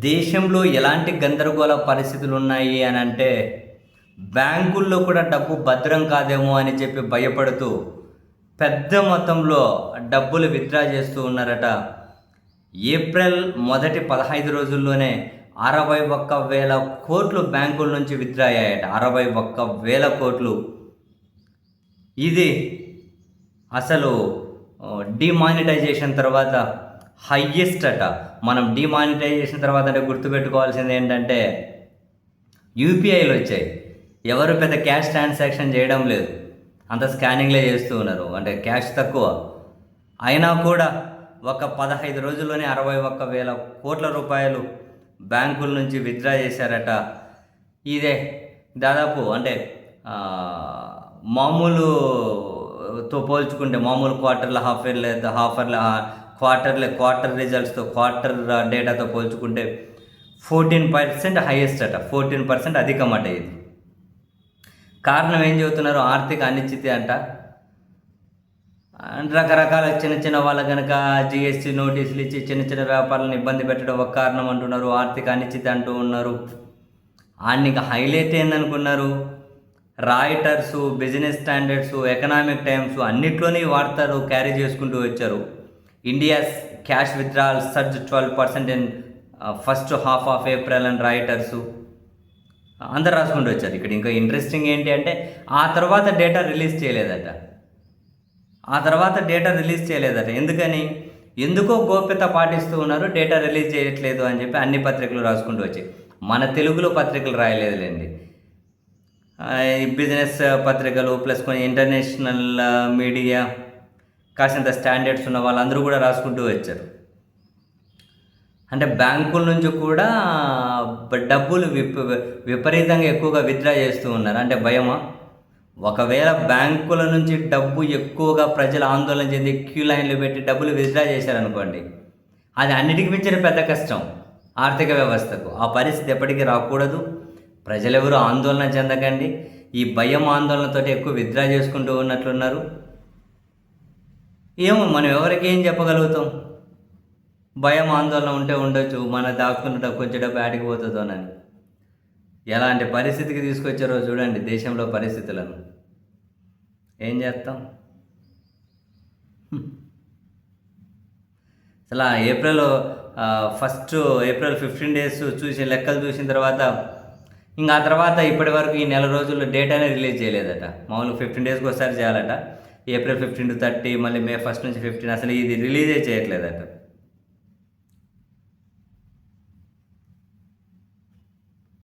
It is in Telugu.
దేశంలో ఎలాంటి గందరగోళ పరిస్థితులు ఉన్నాయి అని అంటే బ్యాంకుల్లో కూడా డబ్బు భద్రం కాదేమో అని చెప్పి భయపడుతూ పెద్ద మొత్తంలో డబ్బులు విత్డ్రా చేస్తూ ఉన్నారట. ఏప్రిల్ మొదటి 15 రోజుల్లోనే 61,000 కోట్లు బ్యాంకుల నుంచి విత్డ్రా అయ్యాయట. 61,000 కోట్లు. ఇది అసలు డిమానిటైజేషన్ తర్వాత హయ్యెస్ట్ అట. మనం డిమానిటైజేషన్ తర్వాత అంటే గుర్తుపెట్టుకోవాల్సింది ఏంటంటే యూపీఐలు వచ్చాయి. ఎవరు పెద్ద క్యాష్ ట్రాన్సాక్షన్ చేయడం లేదు, అంత స్కానింగ్లే చేస్తూ ఉన్నారు. అంటే క్యాష్ తక్కువ అయినా కూడా ఒక 15 రోజుల్లోనే 61,000 కోట్ల రూపాయలు బ్యాంకుల నుంచి విత్డ్రా చేశారట. ఇదే దాదాపు అంటే మామూలుతో పోల్చుకుంటే మామూలు క్వార్టర్ల క్వార్టర్ రిజల్ట్స్తో క్వార్టర్ డేటాతో పోల్చుకుంటే 14% హైయెస్ట్ అట. 14% అధికం అట. ఇది కారణం ఏం చెబుతున్నారు? ఆర్థిక అనిశ్చితి అంట. రకరకాల చిన్న వాళ్ళ కనుక జిఎస్టీ నోటీసులు ఇచ్చి చిన్న వ్యాపారాలను ఇబ్బంది పెట్టడం ఒక కారణం అంటున్నారు. ఆర్థిక అనిశ్చితి అంటూ ఉన్నారు. ఇంకా హైలైట్ ఏందనుకున్నారు? Reuters, business standards, economic times అన్నిట్లోనే వార్తలు క్యారీ చేసుకుంటూ వచ్చారు. India's cash withdrawal surge 12% in first half of April అని రాయిటర్సు అందరు రాసుకుంటూ వచ్చారు. ఇక్కడ ఇంకా ఇంట్రెస్టింగ్ ఏంటి అంటే ఆ తర్వాత డేటా రిలీజ్ చేయలేదట. ఎందుకో గోప్యత పాటిస్తూ ఉన్నారు, డేటా రిలీజ్ చేయట్లేదు అని చెప్పి అన్ని పత్రికలు రాసుకుంటూ వచ్చాయి. మన తెలుగులో పత్రికలు రాయలేదులేండి. బిజినెస్ పత్రికలు ప్లస్ కొన్ని ఇంటర్నేషనల్ మీడియా కాసింత స్టాండర్డ్స్ ఉన్న వాళ్ళందరూ కూడా రాసుకుంటూ వచ్చారు. అంటే బ్యాంకుల నుంచి కూడా డబ్బులు విపరీతంగా ఎక్కువగా విత్డ్రా చేస్తూ ఉన్నారు. అంటే భయమా? ఒకవేళ బ్యాంకుల నుంచి డబ్బు ఎక్కువగా ప్రజలు ఆందోళన చెంది క్యూ లైన్లు పెట్టి డబ్బులు విత్డ్రా చేశారనుకోండి, అది అన్నిటికీ మించిన పెద్ద కష్టం ఆర్థిక వ్యవస్థకు. ఆ పరిస్థితి ఎప్పటికీ రాకూడదు. ప్రజలెవరూ ఆందోళన చెందకండి. ఈ భయం ఆందోళనతో ఎక్కువ విత్డ్రా చేసుకుంటూ ఉన్నట్లున్నారు. ఏమో మనం ఎవరికి ఏం చెప్పగలుగుతాం? భయం ఆందోళన ఉంటే ఉండొచ్చు, మన దాక్కున్న కొంచెం డబ్బు ఆడికి పోతుందోనని. ఎలాంటి పరిస్థితికి తీసుకొచ్చారో చూడండి దేశంలో పరిస్థితులను. ఏం చేస్తాం? అసలు ఏప్రిల్ 15 డేస్ లెక్కలు చూసిన తర్వాత ఇంకా ఆ తర్వాత ఇప్పటి వరకు ఈ నెల రోజుల్లో డేటానే రిలీజ్ చేయలేదట. మామూలుగా 15 డేస్కి ఒకసారి చేయాలట. ఏప్రిల్ 15 to 30, మళ్ళీ మే 1 నుంచి 15 అసలు ఇది రిలీజే చేయట్లేదట.